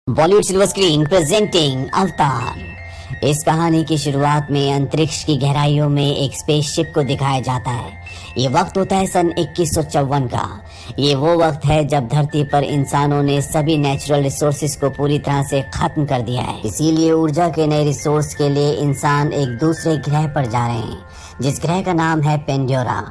Bollywood silver screen presenting अवतार। इस कहानी की शुरुआत में अंतरिक्ष की गहराइयों में एक स्पेसशिप को दिखाया जाता है। ये वक्त होता है सन 2154 का। ये वो वक्त है जब धरती पर इंसानों ने सभी नेचुरल रिसोर्सेज को पूरी तरह से खत्म कर दिया है। इसीलिए ऊर्जा के नए रिसोर्स के लिए इंसान एक दूसरे ग्रह पर जा रहे हैं, जिस ग्रह का नाम है पेंडोरा।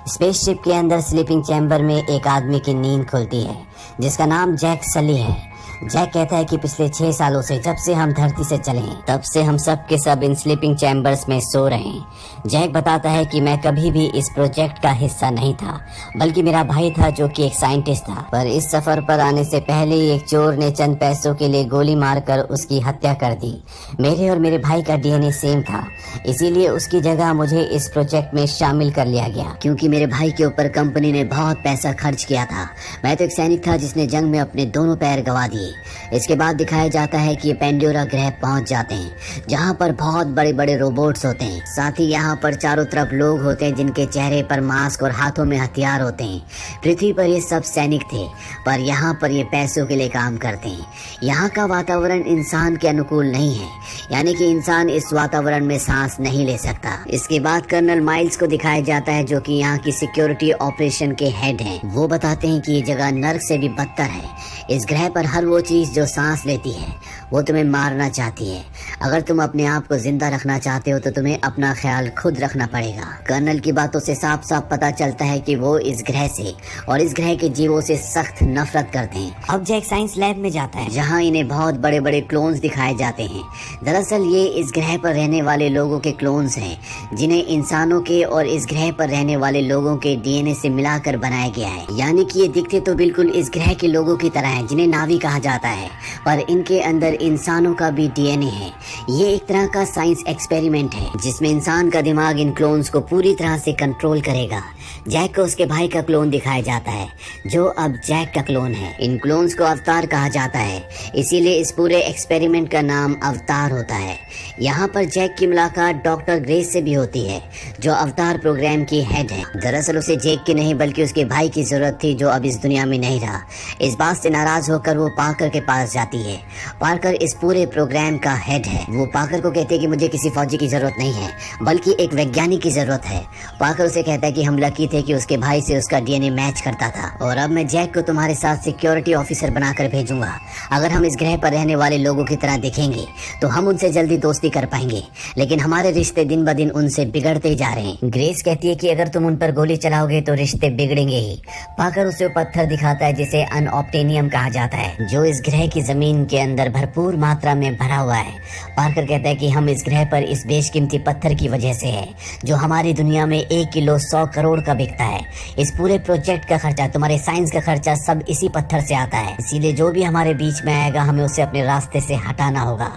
स्पेसशिप के अंदर स्लीपिंग चैम्बर में एक आदमी की नींद खुलती है, जिसका नाम जैक सली है। जैक कहता है कि पिछले 6 सालों से जब से हम धरती से चले हैं, तब से हम सब के सब इन स्लीपिंग चैम्बर्स में सो रहे हैं। जैक बताता है कि मैं कभी भी इस प्रोजेक्ट का हिस्सा नहीं था, बल्कि मेरा भाई था जो कि एक साइंटिस्ट था। पर इस सफर पर आने से पहले ही एक चोर ने चंद पैसों के लिए गोली मारकर उसकी हत्या कर दी। मेरे और मेरे भाई का डीएनए सेम था, इसीलिए उसकी जगह मुझे इस प्रोजेक्ट में शामिल कर लिया गया, क्योंकि मेरे भाई के ऊपर कंपनी ने बहुत पैसा खर्च किया था। मैं तो एक सैनिक था जिसने जंग में अपने दोनों पैर गंवा दिए। इसके बाद दिखाया जाता है कि ये पेंडोरा ग्रह पहुंच जाते हैं, जहां पर बहुत बड़े बड़े रोबोट्स होते हैं। साथ ही यहाँ पर चारों तरफ लोग होते हैं जिनके चेहरे पर मास्क और हाथों में हथियार होते हैं। पृथ्वी पर ये सब सैनिक थे, पर यहाँ पर ये पैसों के लिए काम करते हैं। यहाँ का वातावरण इंसान के अनुकूल नहीं है, यानी कि इंसान इस वातावरण में सांस नहीं ले सकता। इसके बाद कर्नल माइल्स को दिखाया जाता है, जो कि यहाँ की सिक्योरिटी ऑपरेशन के हेड हैं। वो बताते हैं कि ये जगह नर्क से भी बदतर है। इस ग्रह पर हर वो चीज जो सांस लेती है वो तुम्हें मारना चाहती है। अगर तुम अपने आप को जिंदा रखना चाहते हो तो तुम्हें अपना ख्याल खुद रखना पड़ेगा। कर्नल की बातों से साफ साफ पता चलता है कि वो इस ग्रह से और इस ग्रह के जीवों से सख्त नफरत करते हैं। अब जैक साइंस लैब में जाता है, जहाँ इन्हें बहुत बड़े बड़े क्लोन्स दिखाए जाते हैं। दरअसल ये इस ग्रह पर रहने वाले लोगों के क्लोन्स हैं, जिन्हें इंसानों के और इस ग्रह पर रहने वाले लोगों के डीएनए से मिलाकर बनाया गया है। यानी कि ये दिखते तो बिल्कुल इस ग्रह के लोगों की तरह हैं, जिन्हें नावी कहा जाता है, पर इनके अंदर इंसानों का भी डीएनए है। ये एक तरह का साइंस एक्सपेरिमेंट है, जिसमें इंसान का दिमाग इन क्लोन्स को पूरी तरह से कंट्रोल करेगा। जैक को उसके भाई का क्लोन दिखाया जाता है, जो अब जैक का क्लोन है। इन क्लोन्स को अवतार कहा जाता है, इसीलिए इस पूरे एक्सपेरिमेंट का नाम अवतार होता है। यहाँ पर जैक की मुलाकात डॉक्टर ग्रेस से भी होती है, जो अवतार प्रोग्राम की हेड है। दरअसल उसे जैक की नहीं बल्कि उसके भाई की जरूरत थी, जो अब इस दुनिया में नहीं रहा। इस बात से नाराज होकर वो पार्कर के पास जाती है। पार्कर इस पूरे प्रोग्राम का हेड है। वो पार्कर को कहते हैं कि मुझे किसी फौजी की जरूरत नहीं है, बल्कि एक वैज्ञानिक की जरूरत है। पार्कर उसे कहता है कि हम लकी थे कि उसके भाई से उसका डीएनए मैच करता था, और अब मैं जैक को तुम्हारे साथ सिक्योरिटी ऑफिसर बनाकर भेजूंगा। अगर हम इस ग्रह पर रहने वाले लोगों की तरह दिखेंगे तो हम उनसे जल्दी दोस्ती कर पाएंगे, लेकिन हमारे रिश्ते दिन ब दिन उनसे बिगड़ते जा रहे हैं। ग्रेस कहती है कि अगर तुम उन पर गोली चलाओगे तो रिश्ते बिगड़ेंगे ही। पार्कर उसे पत्थर दिखाता है जिसे अनऑप्टेनियम कहा जाता है, जो इस ग्रह की जमीन के अंदर भरपूर मात्रा में भरा हुआ है। पार्कर कहता है कि हम इस ग्रह पर इस बेशकीमती पत्थर की वजह से है, जो हमारी दुनिया में 1 किलो 100 करोड़ का बिकता है। इस पूरे प्रोजेक्ट का खर्चा, तुम्हारे साइंस का खर्चा सब इसी पत्थर से आता है। इसीलिए जो भी हमारे बीच में आएगा हमें उसे अपने रास्ते से हटाना होगा।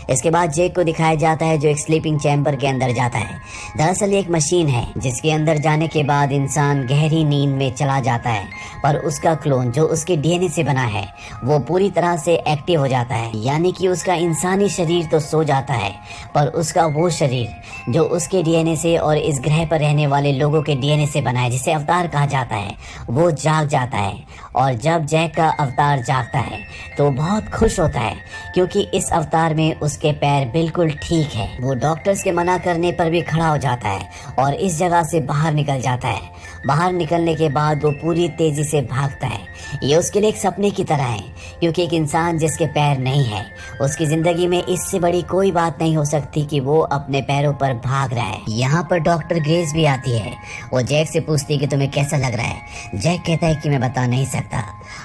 इसके बाद जैक को दिखाया जाता है, जो एक स्लीपिंग चैम्बर के अंदर जाता है। दरअसल ये एक मशीन है, जिसके अंदर जाने के बाद इंसान गहरी नींद में चला जाता है, पर उसका क्लोन जो उसके डीएनए से बना है वो पूरी तरह से एक्टिव हो जाता है। यानी कि उसका इंसानी शरीर तो सो जाता है, पर उसका वो शरीर जो उसके डीएनए से और इस ग्रह पर रहने वाले लोगों के डीएनए से बना है, जिसे अवतार कहा जाता है, वो जाग जाता है। और जब जैक का अवतार जागता है तो बहुत खुश होता है, क्योंकि इस अवतार में उसके पैर बिल्कुल ठीक है। वो डॉक्टर्स के मना करने पर भी खड़ा हो जाता है और इस जगह से बाहर निकल जाता है। बाहर निकलने के बाद वो पूरी तेजी से भागता है। ये उसके लिए एक सपने की तरह है, क्योंकि एक इंसान जिसके पैर नहीं है, उसकी जिंदगी में इससे बड़ी कोई बात नहीं हो सकती कि वो अपने पैरों पर भाग रहा है। यहाँ पर डॉक्टर ग्रेस भी आती है। वो जैक से पूछती है कि तुम्हें कैसा लग रहा है। जैक कहता है कि मैं बता नहीं सकता।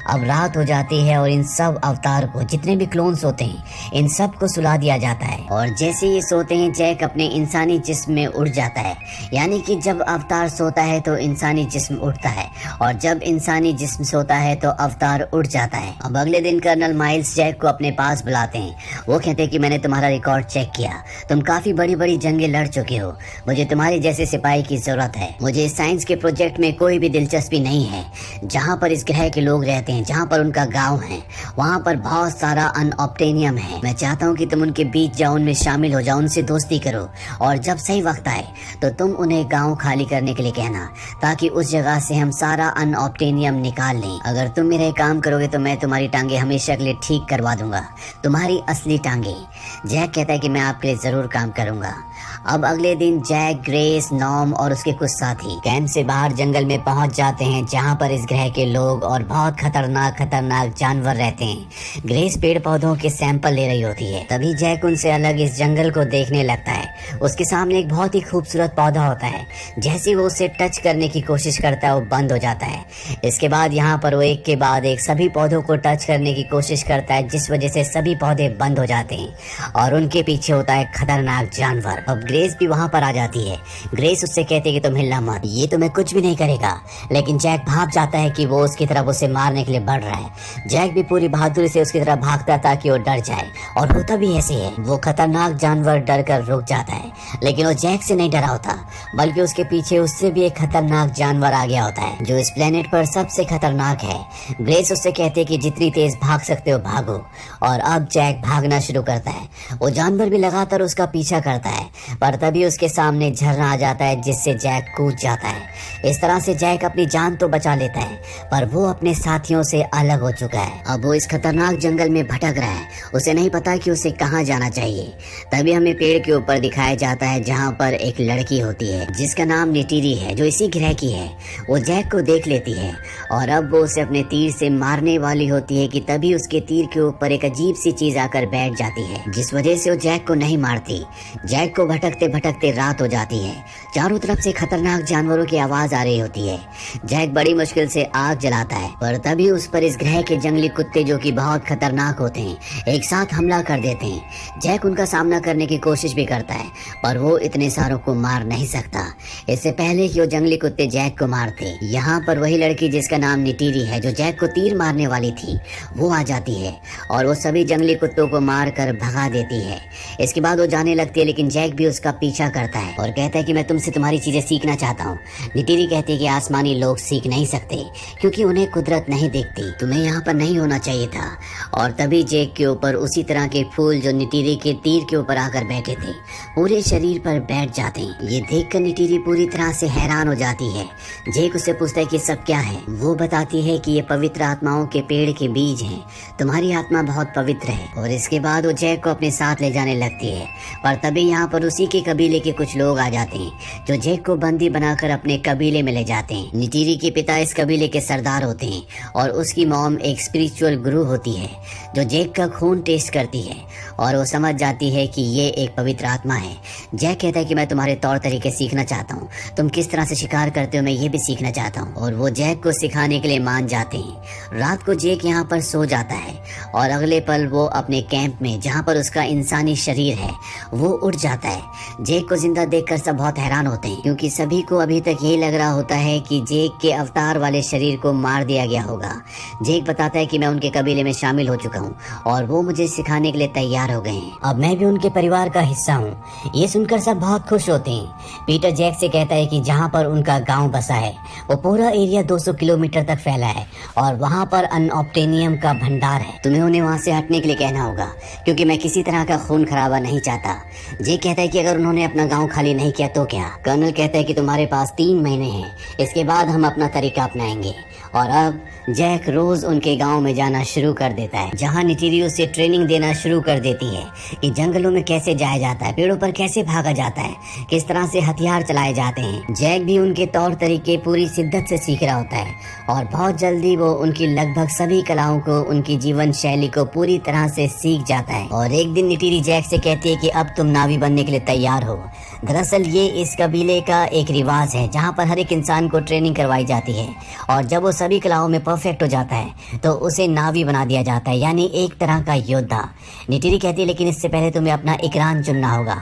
अब रात हो जाती है और इन सब अवतार को, जितने भी क्लोन्स होते हैं, इन सब को सुला दिया जाता है। और जैसे ये सोते हैं, जैक अपने इंसानी जिस्म में उड़ जाता है। यानी कि जब अवतार सोता है तो इंसानी जिस्म उठता है, और जब इंसानी जिस्म सोता है तो अवतार उड़ जाता है। अब अगले दिन कर्नल माइल्स जैक को अपने पास बुलाते हैं। वो कहते हैं कि मैंने तुम्हारा रिकॉर्ड चेक किया, तुम काफी बड़ी बड़ी जंगें लड़ चुके हो। मुझे तुम्हारे जैसे सिपाही की जरूरत है। मुझे साइंस के प्रोजेक्ट में कोई भी दिलचस्पी नहीं है। जहाँ पर इस ग्रह के लोग रहते हैं, जहाँ पर उनका गाँव है, वहाँ पर बहुत सारा अनऑप्टेनियम है। मैं चाहता हूँ कि तुम उनके बीच जाओ, उनमें शामिल हो जाओ, उनसे दोस्ती करो, और जब सही वक्त आए तो तुम उन्हें गाँव खाली करने के लिए कहना, ताकि ताकि उस जगह से हम सारा अनऑब्टेनियम निकाल लें। अगर तुम मेरा ये काम करोगे तो मैं तुम्हारी टांगे हमेशा के लिए ठीक करवा दूंगा, तुम्हारी असली टांगे। जैक कहता है कि मैं आपके लिए जरूर काम करूंगा। अब अगले दिन जैक, ग्रेस, नॉम और उसके कुछ साथी कैंप से बाहर जंगल में पहुंच जाते हैं, जहां पर इस ग्रह के लोग और बहुत खतरनाक जानवर रहते हैं। ग्रेस पेड़ पौधों के सैंपल ले रही होती है, तभी जैक उनसे अलग इस जंगल को देखने लगता है। उसके सामने एक बहुत ही खूबसूरत पौधा होता है। जैसे वो उसे टच करने की कोशिश करता है वो बंद हो जाता है। इसके बाद यहाँ पर वो एक के बाद एक सभी पौधों को टच करने की कोशिश करता है, जिस वजह से सभी पौधे बंद हो जाते हैं और उनके पीछे होता है खतरनाक जानवर। अब ग्रेस भी वहाँ पर आ जाती है। ग्रेस उससे कहती है कि तुम हिलना मत, ये तुम्हें कुछ भी नहीं करेगा। लेकिन जैक भाग जाता है कि वो उसकी तरफ उसे मारने के लिए बढ़ रहा है। जैक भी पूरी बहादुरी से उसकी तरफ भागता ताकि वो डर जाए, और होता भी ऐसे है। वो खतरनाक जानवर डर कर रुक जाता है, लेकिन वो जैक से नहीं डरा होता, बल्कि उसके पीछे उससे भी एक खतरनाक जानवर आ गया होता है, जो इस प्लेनेट पर सबसे खतरनाक है। ग्रेस उससे कहती है कि जितनी तेज भाग सकते हो भागो, और अब जैक भागना शुरू करता है। वो जानवर भी लगातार उसका पीछा करता है, पर तभी उसके सामने झरना आ जाता है, जिससे जैक कूद जाता है। इस तरह से जैक अपनी जान तो बचा लेता है, पर वो अपने साथियों से अलग हो चुका है। अब वो इस खतरनाक जंगल में भटक रहा है, उसे नहीं पता कि उसे कहाँ जाना चाहिए। तभी हमें पेड़ के ऊपर दिखाया जाता है, जहाँ पर एक लड़की होती है जिसका नाम निटीरी है, जो इसी ग्रह की है। वो जैक को देख लेती है और अब वो उसे अपने तीर से मारने वाली होती है कि तभी उसके तीर के ऊपर एक अजीब सी चीज आकर बैठ जाती है, जिस वजह से वो जैक को नहीं मारती। जैक को भटकते भटकते रात हो जाती है। चारों तरफ से खतरनाक जानवरों की आवाज आ रही होती है। जैक बड़ी मुश्किल से आग जलाता है, पर तभी उस पर इस ग्रह के जंगली कुत्ते, जो कि बहुत खतरनाक होते हैं, एक साथ हमला कर देते हैं। जैक उनका सामना करने की कोशिश भी करता है, पर वो इतने सारों को मार नहीं सकता। इससे पहले कि वो जंगली कुत्ते जैक को मारते, यहाँ पर वही लड़की जिसका नाम निटीरी है, जो जैक को तीर मारने वाली थी, वो आ जाती है और वो सभी जंगली कुत्तों को मार कर भगा देती है। इसके बाद वो जाने लगती है, लेकिन जैक भी उसका पीछा करता है और कहता है कि मैं तुमसे तुम्हारी चीजें सीखना चाहता हूँ। निटीरी कहती है कि आसमानी लोग सीख नहीं सकते, क्योंकि उन्हें कुदरत नहीं देखती, तुम्हें यहाँ पर नहीं होना चाहिए था। और तभी जैक के ऊपर उसी तरह के फूल जो निटीरी के तीर के ऊपर आकर बैठे थे, पूरे शरीर पर बैठ जाते हैं। ये देखकर निटीरी पूरी तरह से हैरान हो जाती है। जैक उससे पूछता है कि सब क्या है। वो बताती है कि ये पवित्र आत्माओं के पेड़ के बीज हैं, तुम्हारी आत्मा बहुत पवित्र है। और इसके बाद वो जैक को अपने साथ ले जाने लगती है, पर तभी यहाँ पर उसी के कबीले के कुछ लोग आ जाते हैं, जो जैक को बंदी बनाकर अपने कबीले में ले जाते हैं। निटीरी के पिता इस कबीले के सरदार होते हैं और उसकी मॉम एक स्पिरिचुअल गुरु होती है, जो जैक का खून टेस्ट करती है और वो समझ जाती है कि ये एक पवित्र आत्मा है। जैक कहता है कि मैं तुम्हारे तौर तरीके सीखना चाहता हूँ, तुम किस तरह से शिकार करते हो मैं ये भी सीखना चाहता हूँ। और वो जैक को सिखाने के लिए मान जाते हैं। रात को जैक यहाँ पर सो जाता है और अगले पल वो अपने कैंप में, जहाँ पर उसका इंसानी शरीर है, वो उठ जाता है। जैक को जिंदा देखकर सब बहुत हैरान होते हैं, क्योंकि सभी को अभी तक यही लग रहा होता है कि जैक के अवतार वाले शरीर को मार दिया गया होगा। जैक बताता है कि मैं उनके कबीले में शामिल हो चुका हूँ और वो मुझे सिखाने के लिए तैयार हो गए हैं, अब मैं भी उनके परिवार का हिस्सा हूँ। ये सुनकर सब बहुत खुश होते हैं। पीटर जैक से कहता है कि जहाँ पर उनका गांव बसा है वो पूरा एरिया 200 किलोमीटर तक फैला है और वहाँ पर अनऑब्टेनियम का भंडार है। तुम्हें उन्हें वहाँ से हटने के लिए कहना होगा, क्योंकि मैं किसी तरह का खून खराबा नहीं चाहता। जैक कहता है कि अगर उन्होंने अपना गांव खाली नहीं किया तो क्या। कर्नल कहता है कि तुम्हारे पास 3 महीने हैं, इसके बाद हम अपना तरीका अपनाएंगे। और अब जैक रोज उनके गांव में जाना शुरू कर देता है, जहां निटीरी उसे ट्रेनिंग देना शुरू कर देती है कि जंगलों में कैसे जाया जाता है, पेड़ों पर कैसे भागा जाता है, किस तरह से हथियार चलाए जाते हैं। जैक भी उनके तौर तरीके पूरी शिद्दत से सीख रहा होता है और बहुत जल्दी वो उनकी लगभग सभी कलाओं को, उनकी जीवन शैली को पूरी तरह से सीख जाता है। और एक दिन निटीरी जैक से कहती है कि अब तुम नावी बनने के लिए तैयार हो। दरअसल ये इस कबीले का एक रिवाज है, जहाँ पर हर एक इंसान को ट्रेनिंग करवाई जाती है और जब वो सभी कलाओं में परफेक्ट हो जाता है तो उसे नावी बना दिया जाता है, यानी एक तरह का योद्धा। निटीरी कहती है लेकिन इससे पहले तुम्हें अपना इकरान चुनना होगा।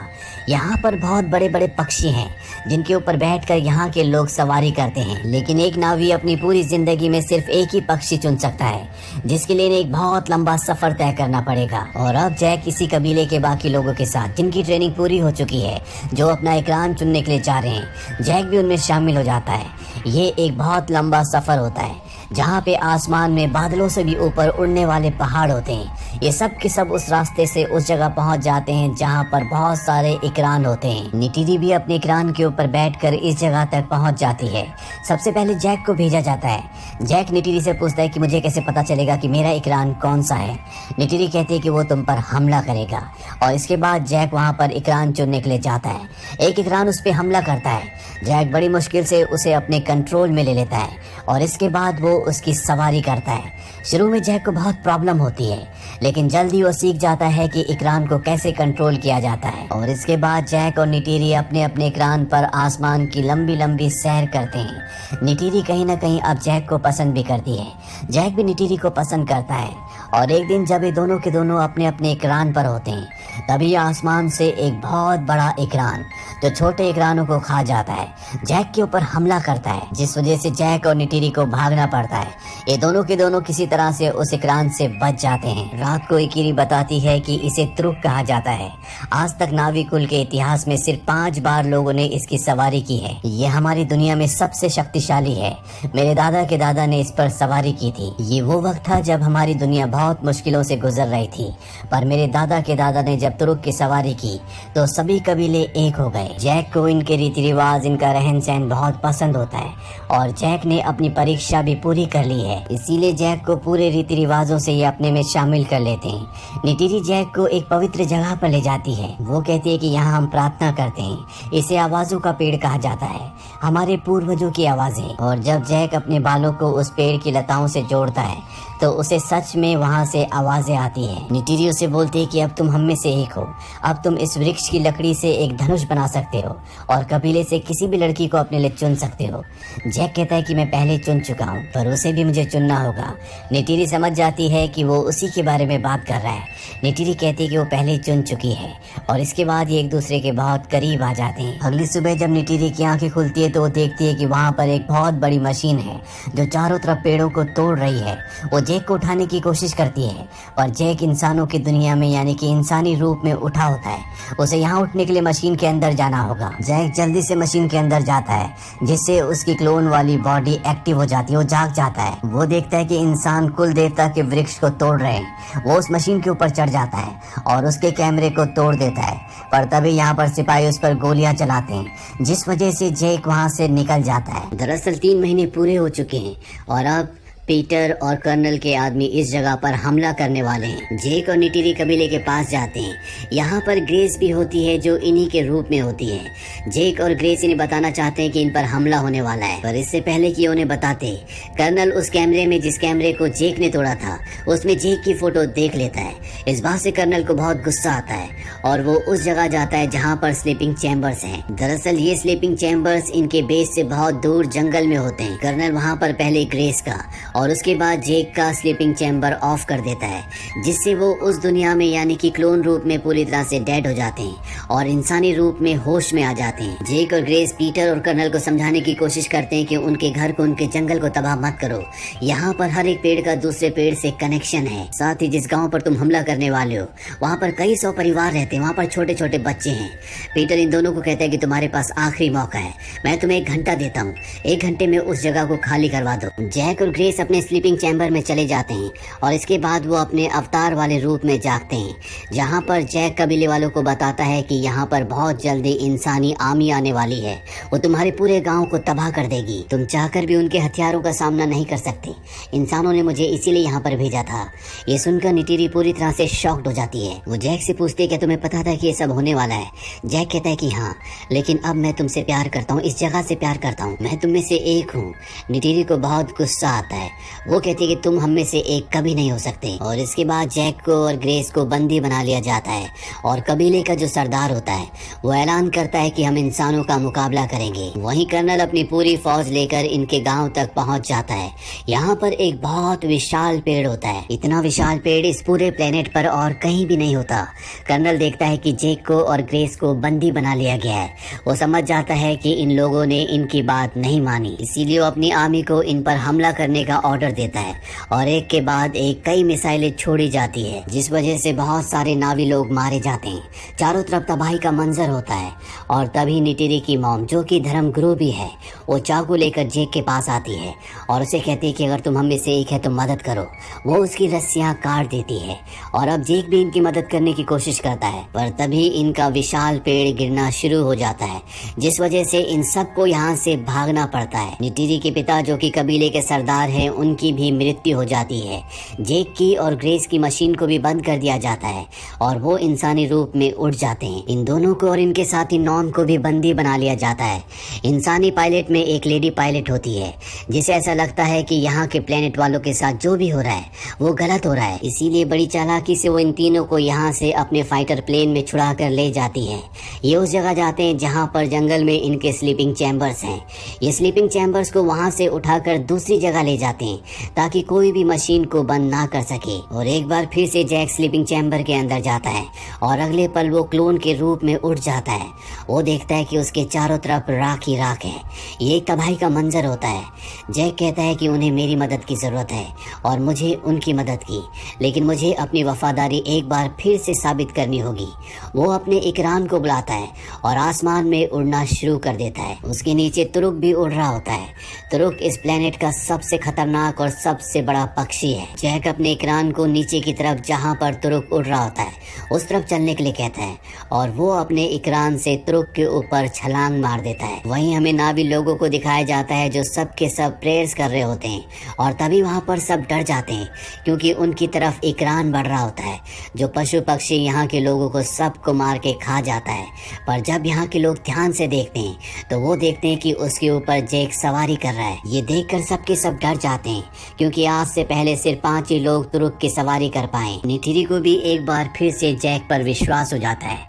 यहाँ पर बहुत बड़े बड़े पक्षी हैं जिनके ऊपर बैठकर यहाँ के लोग सवारी करते हैं, लेकिन एक नावी अपनी पूरी जिंदगी में सिर्फ एक ही पक्षी चुन सकता है, जिसके लिए एक बहुत लंबा सफर तय करना पड़ेगा। और अब जैक किसी कबीले के बाकी लोगों के साथ, जिनकी ट्रेनिंग पूरी हो चुकी है, जो अपना इकरान चुनने के लिए जा रहे हैं, जैक भी उनमें शामिल हो जाता है। ये एक बहुत लंबा सफर होता है। जहाँ पे आसमान में बादलों से भी ऊपर उड़ने वाले पहाड़ होते हैं। ये सब के सब उस रास्ते से उस जगह पहुँच जाते हैं जहाँ पर बहुत सारे इकरान होते हैं। निटिरी भी अपने इकरान के ऊपर बैठकर इस जगह तक पहुँच जाती है। सबसे पहले जैक को भेजा जाता है। जैक निटिरी से पूछता है कि मुझे कैसे पता चलेगा कि मेरा इकरान कौन सा है। निटिरी कहती है कि वो तुम पर हमला करेगा, और इसके बाद जैक वहाँ पर इकरान चुनने के लिए जाता है। एक इकरान उस पर हमला करता है। जैक बड़ी मुश्किल से उसे अपने कंट्रोल में ले लेता है और इसके बाद वो उसकी सवारी करता है। शुरू में जैक को बहुत प्रॉब्लम होती है, लेकिन जल्दी वो सीख जाता है कि इकरान को कैसे कंट्रोल किया जाता है। और इसके बाद जैक और निटिरी अपने अपने इकरान पर आसमान की लंबी लंबी सैर करते हैं। निटिरी कहीं ना कहीं अब जैक को पसंद भी करती है। जैक भी निटिरी को पसंद करता है। और एक दिन जब ये दोनों के दोनों अपने अपने इकरान पर होते हैं, तभी आसमान से एक बहुत बड़ा इकरान जो छोटे इकरानों को खा जाता है, जैक के ऊपर हमला करता है, जिस वजह से जैक और निटिरी को भागना पड़ता है। ये दोनों के दोनों किसी तरह से उस इकरान से बच जाते हैं। रात को इकिरी बताती है कि इसे त्रुक कहा जाता है। आज तक नावी कुल के इतिहास में सिर्फ 5 बार लोगों ने इसकी सवारी की है। ये हमारी दुनिया में सबसे शक्तिशाली है। मेरे दादा के दादा ने इस पर सवारी की थी। ये वो वक्त था जब हमारी दुनिया बहुत मुश्किलों से गुजर रही थी, पर मेरे दादा के दादा ने जब तुरुक की सवारी की तो सभी कबीले एक हो गए। जैक को इनके रीति रिवाज, इनका रहन सहन बहुत पसंद होता है और जैक ने अपनी परीक्षा भी पूरी कर ली है। इसीलिए जैक को पूरे रीति रिवाजों से ये अपने में शामिल कर लेते हैं। निटिरी जैक को एक पवित्र जगह पर ले जाती है। वो कहती है कि यहाँ हम प्रार्थना करते हैं। इसे आवाजों का पेड़ कहा जाता है, हमारे पूर्वजों की आवाजें। और जब जैक अपने बालों को उस पेड़ की लताओं से जोड़ता है तो उसे सच में वहाँ से आवाजें आती हैं। निटिरी उसे बोलती है कि अब तुम हम में से एक हो। अब तुम इस वृक्ष की लकड़ी से एक धनुष बना सकते हो और कबीले से किसी भी लड़की को अपने लिए चुन सकते हो। जैक कहता है कि मैं पहले चुन चुका हूँ, पर उसे भी मुझे चुनना होगा। निटिरी समझ जाती है कि वो उसी के बारे में बात कर रहा है। निटिरी कहती है कि वो पहले चुन चुकी है और इसके बाद ये एक दूसरे के बहुत करीब आ जाते हैं। अगली सुबह जब निटिरी की आंखें खुलती है तो वो देखती है कि वहाँ पर एक बहुत बड़ी मशीन है जो चारों तरफ पेड़ों को तोड़ रही है। वो जैक को उठाने की कोशिश करती है और जैक इंसानों की दुनिया में यानी कि इंसानी रूप में उठा होता है। उसे यहाँ उठने के लिए मशीन के अंदर जाना होगा। जैक जल्दी से मशीन के अंदर जाता है, जिससे उसकी क्लोन वाली बॉडी एक्टिव हो जाती है। वो जाग जाता है। वो देखता है कि इंसान कुल देवता के वृक्ष को तोड़ रहे हैं। वो उस मशीन के ऊपर चढ़ जाता है और उसके कैमरे को तोड़ देता है, पर तभी यहाँ पर सिपाही उस पर गोलियां चलाते हैं, जिस वजह से जैक वहाँ से निकल जाता है। दरअसल 3 महीने पूरे हो चुके हैं और अब पीटर और कर्नल के आदमी इस जगह पर हमला करने वाले हैं। जेक और निटिरी कबीले के पास जाते हैं। यहाँ पर ग्रेस भी होती है जो इन्हीं के रूप में होती है। जेक और ग्रेस इन्हें बताना चाहते हैं कि इन पर हमला होने वाला है, पर इससे पहले कि उन्हें बताते, कर्नल उस कैमरे में जिस कैमरे को जेक ने तोड़ा था उसमें जेक की फोटो देख लेता है। इस बात से कर्नल को बहुत गुस्सा आता है और वो उस जगह जाता है जहाँ पर स्लीपिंग चैम्बर्स हैं। दरअसल ये स्लीपिंग चैम्बर्स इनके बेस से बहुत दूर जंगल में होते हैं। कर्नल वहाँ पर पहले ग्रेस का और उसके बाद जेक का स्लीपिंग चैम्बर ऑफ कर देता है, जिससे वो उस दुनिया में यानी कि क्लोन रूप में पूरी तरह से डेड हो जाते हैं और इंसानी रूप में होश में आ जाते हैं। जेक और ग्रेस पीटर और कर्नल को समझाने की कोशिश करते हैं कि उनके घर को, उनके जंगल को तबाह मत करो। यहाँ पर हर एक पेड़ का दूसरे पेड़ से कनेक्शन है। साथ ही जिस गाँव पर तुम हमला करने वाले हो वहाँ पर कई 100 परिवार रहते हैं। वहाँ पर छोटे छोटे बच्चे हैं। पीटर इन दोनों को कहता है कि तुम्हारे पास आखिरी मौका है, मैं तुम्हें 1 घंटा देता हूँ। 1 घंटे में उस जगह को खाली करवा दो। जैक और ग्रेस अपने स्लीपिंग चैम्बर में चले जाते हैं और इसके बाद वो अपने अवतार वाले रूप में जागते हैं, जहाँ पर जैक कबीले वालों को बताता है कि यहाँ पर बहुत जल्दी इंसानी आर्मी आने वाली है। वो तुम्हारे पूरे गांव को तबाह कर देगी। तुम चाहकर भी उनके हथियारों का सामना नहीं कर सकते। इंसानों ने मुझे इसीलिए यहाँ पर भेजा था। ये सुनकर निटिरी पूरी तरह से शॉक्ड हो जाती है। वो जैक से पूछती है कि तुम्हें पता था कि ये सब होने वाला है? जैक कहता है कि हाँ, लेकिन अब मैं तुमसे प्यार करता हूँ, इस जगह से प्यार करता हूँ, मैं तुम में से एक हूँ। निटिरी को बहुत गुस्सा आता है। वो कहती है कि तुम हम में से एक कभी नहीं हो सकते। और इसके बाद जैक को और ग्रेस को बंदी बना लिया जाता है और कबीले का जो सरदार होता है वो ऐलान करता है कि हम इंसानों का मुकाबला करेंगे। वहीं कर्नल अपनी पूरी फौज लेकर इनके गांव तक पहुंच जाता है। यहाँ पर एक बहुत विशाल पेड़ होता है। इतना विशाल पेड़ इस पूरे प्लेनेट पर और कहीं भी नहीं होता। कर्नल देखता है कि जेक को और ग्रेस को बंदी बना लिया गया है। वो समझ जाता है कि इन लोगों ने इनकी बात नहीं मानी, इसीलिए वो अपनी आर्मी को इन पर हमला करने का ऑर्डर देता है और एक के बाद एक कई मिसाइलें छोड़ी जाती है, जिस वजह से बहुत सारे नावी लोग मारे जाते हैं। चारों तरफ तबाही का मंजर होता है और तभी निटिरी की मॉम, जो कि धर्मगुरु भी है, वो चाकू लेकर जेक के पास आती है और उसे कहती है कि अगर तुम हम में से एक है तो मदद करो। वो उसकी रस्सियां काट देती है और अब जेक भी इनकी मदद करने की कोशिश करता है, पर तभी इनका विशाल पेड़ गिरना शुरू हो जाता है, जिस वजह से इन सबको यहाँ से भागना पड़ता है। निटिरी के पिता, जो कि कबीले के सरदार हैं, उनकी भी मृत्यु हो जाती है। जेक की और ग्रेस की मशीन को भी बंद कर दिया जाता है और वो इंसानी रूप में उड़ जाते हैं। इन दोनों को और इनके साथी नॉर्म को भी बंदी बना लिया जाता है। इंसानी पायलट में एक लेडी पायलट होती है, जिसे ऐसा लगता है कि यहाँ के प्लेनेट वालों के साथ जो भी हो रहा है वो गलत हो रहा है, इसीलिए बड़ी चालाकी से वो इन तीनों को यहाँ से अपने फाइटर प्लेन में छुड़ा कर ले जाती है। ये उस जगह जाते हैं जहाँ पर जंगल में इनके स्लीपिंग चैम्बर्स हैं। ये स्लीपिंग चैम्बर्स को वहाँ से उठाकर दूसरी जगह ले जाते हैं ताकि कोई भी मशीन को बंद ना कर सके। और एक बार फिर से जैक स्लीपिंग चैम्बर के अंदर जाता है और अगले पल वो क्लोन के रूप में उठ जाता है। वो देखता है कि उसके चारों तरफ राख ही राख है। ये एक तबाही का मंजर होता है। जैक कहता है कि उन्हें मेरी मदद की ज़रूरत है और मुझे उनकी मदद की, लेकिन मुझे अपनी वफादारी एक बार फिर से साबित करनी होगी। वो अपने इकरान को बुलाता है और आसमान में उड़ना शुरू कर देता है। उसके नीचे तुरुक भी उड़ रहा होता है। तुरुक इस प्लेनेट का सबसे खतरनाक और सबसे बड़ा पक्षी है। जैक अपने इकरान को नीचे की तरफ, जहाँ पर तुरुक उड़ रहा होता है, उस तरफ चलने के लिए कहता है और वो अपने इकरान से तुरुक के ऊपर छलांग मार देता है। वहीं हमें नावी लोगों को दिखाया जाता है जो सब के सब प्रेयर्स कर रहे होते हैं और तभी वहाँ पर सब डर जाते हैं क्योंकि उनकी तरफ इकरान बढ़ रहा होता है, जो पशु पक्षी यहाँ के लोगों को सबको मार के खा जाता है। पर जब यहाँ के लोग ध्यान से देखते हैं तो वो देखते हैं कि उसके ऊपर जैक सवारी कर रहा है। ये देखकर सब के सब डर जाते हैं क्योंकि आज से पहले सिर्फ 5 ही लोग तुरुक की सवारी कर पाए। निटिरी को भी एक बार फिर से जैक पर विश्वास हो जाता है।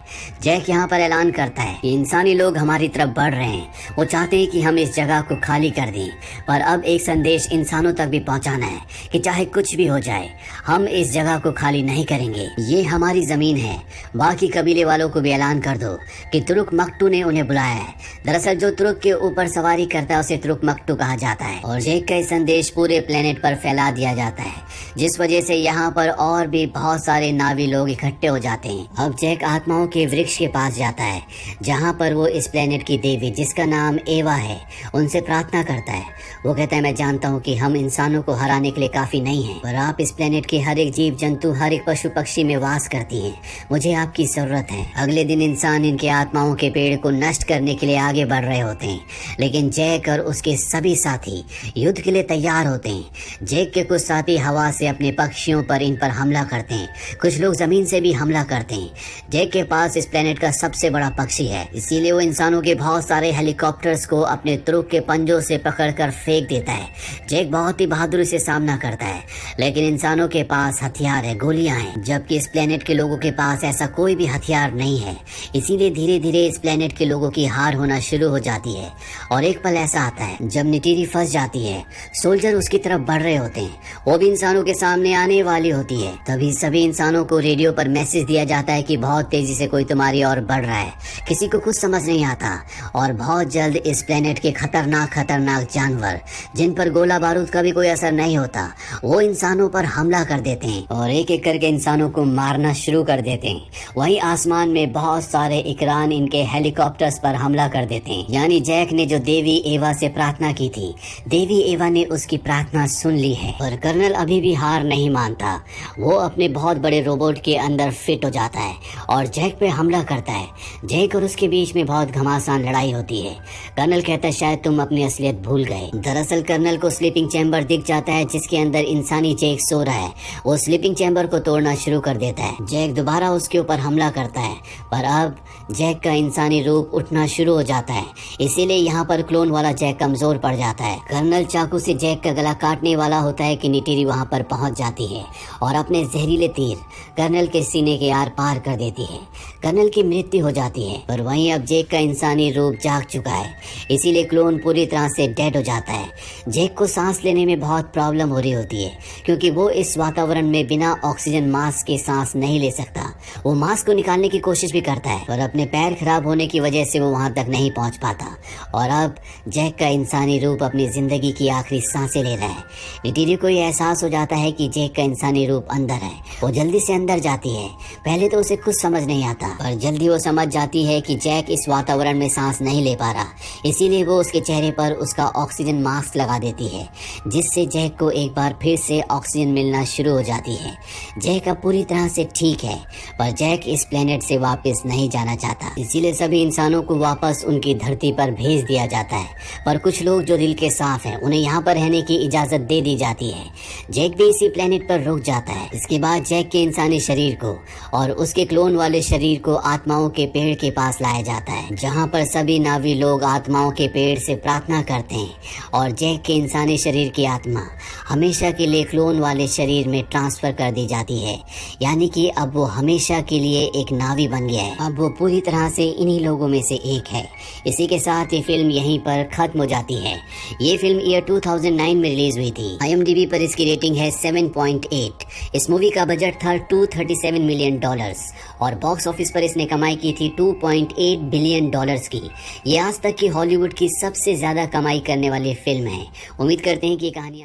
जैक यहाँ पर ऐलान करता है कि इंसानी लोग हमारी तरफ बढ़ रहे हैं। वो चाहते हैं कि हम इस जगह को खाली कर दें, पर अब एक संदेश इंसानों तक भी पहुँचाना है कि चाहे कुछ भी हो जाए, हम इस जगह को खाली नहीं करेंगे। ये हमारी जमीन है। बाकी कबीले वालों को भी ऐलान कर दो कि तुरुक मकटू ने उन्हें बुलाया है। दरअसल जो तुरुक के ऊपर सवारी करता है उसे तुरुक मकटू कहा जाता है और जैक का संदेश पूरे प्लेनेट पर फैला दिया जाता है, जिस वजह से यहाँ पर और भी बहुत सारे नावी लोग इकट्ठे हो जाते हैं। अब जैक आत्माओं के वृक्ष के पास जाता है, जहाँ पर वो इस प्लेनेट की देवी, जिसका नाम एवा है, उनसे प्रार्थना करता है। वो कहता है, मैं जानता हूँ कि हम इंसानों को हराने के लिए काफी नहीं हैं, पर आप इस प्लेनेट के हर एक जीव जंतु, हर एक पशु पक्षी में वास करती हैं। मुझे आपकी जरूरत है। अगले दिन इंसान इनके आत्माओं के पेड़ को नष्ट करने के लिए आगे बढ़ रहे होते हैं, लेकिन जैक और उसके सभी साथी युद्ध के लिए तैयार होते हैं। जैक के कुछ साथी हवा से अपने पक्षियों पर इन पर हमला करते हैं, कुछ लोग जमीन से भी हमला करते हैं। जैक के पास इस प्लेनेट का सबसे बड़ा पक्षी है, इसीलिए वो इंसानों के बहुत सारे हेलीकॉप्टर्स को अपने तुरुक के पंजों से पकड़कर फेंक देता है। जैक बहुत ही बहादुरी से सामना करता है, लेकिन इंसानों के पास हथियार है, गोलियां हैं, जबकि इस प्लेनेट के लोगों के पास ऐसा कोई भी हथियार नहीं है। इसीलिए धीरे धीरे इस प्लेनेट के लोगों की हार होना शुरू हो जाती है। और एक पल ऐसा आता है जब निटिरी फंस जाती है। सोल्जर उसकी तरफ बढ़ रहे होते हैं, वो भी इंसानों के सामने आने वाली होती है। तभी सभी इंसानों को रेडियो पर मैसेज दिया जाता है कि बहुत तेजी से कोई तुम्हारी ओर बढ़ रहा है। किसी को कुछ समझ नहीं आता और बहुत जल्द इस प्लेनेट के खतरनाक जानवर, जिन पर गोला बारूद का भी कोई असर नहीं होता, वो इंसानों पर हमला कर देते हैं और एक एक करके इंसानों को मारना शुरू कर देते हैं। वहीं आसमान में बहुत सारे इकरान इनके हेलीकॉप्टर्स पर हमला कर देते हैं। यानी जैक ने जो देवी एवा से प्रार्थना की थी, देवी एवा ने उसकी प्रार्थना सुन ली है। और कर्नल अभी भी हार नहीं मानता। वो अपने बहुत बड़े रोबोट के अंदर फिट हो जाता है और जैक पे हमला करता है। जैक और उसके बीच में बहुत घमासान लड़ाई होती है। कर्नल कहता है, शायद तुम अपनी असलियत भूल गए। दरअसल कर्नल को स्लीपिंग चैम्बर दिख जाता है, जिसके अंदर इंसानी जैक सो रहा है। वो स्लीपिंग चैम्बर को तोड़ना शुरू कर देता है। जैक दोबारा उसके ऊपर हमला करता है, पर अब जैक का इंसानी रूप उठना शुरू हो जाता है, इसीलिए यहाँ पर क्लोन वाला जैक कमजोर पड़ जाता है। कर्नल चाकू से जैक का गला काटने वाला होता है कि निटिरी वहाँ पर पहुँच जाती है और अपने जहरीले तीर कर्नल के सीने के आर पार कर देती है। कर्नल की मृत्यु हो जाती है, पर वहीं अब जैक का इंसानी रूप जाग चुका है, इसीलिए क्लोन पूरी तरह से डेड हो जाता है। जैक को सांस लेने में बहुत प्रॉब्लम हो रही होती है, क्योंकि वो इस वातावरण में बिना ऑक्सीजन मास्क के सांस नहीं ले सकता। वो मास्क को निकालने की कोशिश भी करता है, पर अपने पैर खराब होने की वजह से वो वहाँ तक नहीं पहुँच पाता। और अब जैक का इंसानी रूप अपनी जिंदगी की आखिरी सांसें ले रहा है। निटिरी को यह एहसास हो जाता है कि जैक का इंसानी रूप अंदर है। वो जल्दी से अंदर जाती है। पहले तो उसे कुछ समझ नहीं आता, पर जल्दी वो समझ जाती है कि जैक इस वातावरण में सांस नहीं ले पा रहा। इसीलिए वो उसके चेहरे पर उसका ऑक्सीजन मास्क लगा देती है, जिससे जैक को एक बार फिर से ऑक्सीजन मिलना शुरू हो जाती है। जैक अब पूरी तरह से ठीक है, पर जैक इस प्लेनेट से वापस नहीं जाना चाहता। इसीलिए सभी इंसानों को वापस उनकी धरती पर भेज दिया जाता है। पर कुछ लोग जो दिल के साफ हैं, उन्हें यहाँ पर रहने की इजाजत दे दी जाती है। जैक भी इसी प्लेनेट पर रुक जाता है। इसके बाद जैक के इंसानी शरीर को और उसके क्लोन वाले शरीर को आत्माओं के पेड़ के पास लाया जाता है, जहाँ पर सभी नावी लोग आत्माओं के पेड़ से प्रार्थना करते हैं और जैक के इंसानी शरीर की आत्मा हमेशा के लिए क्लोन वाले शरीर में ट्रांसफर कर दी जाती है। यानी कि अब वो हमेशा के लिए एक नावी बन गया है। अब वो पूरी तरह से इन्हीं लोगों में से एक है। इसी के साथ ये फिल्म यहीं पर खत्म हो जाती है। ये फिल्म ईयर 2009 में रिलीज हुई थी। IMDb पर इसकी रेटिंग है 7.8। इस मूवी का बजट था $237 मिलियन और बॉक्स ऑफिस पर इसने कमाई की थी $2.8 बिलियन की। ये आज तक की हॉलीवुड की सबसे ज्यादा कमाई करने वाली फिल्म है। उम्मीद करते हैं कि ये कहानी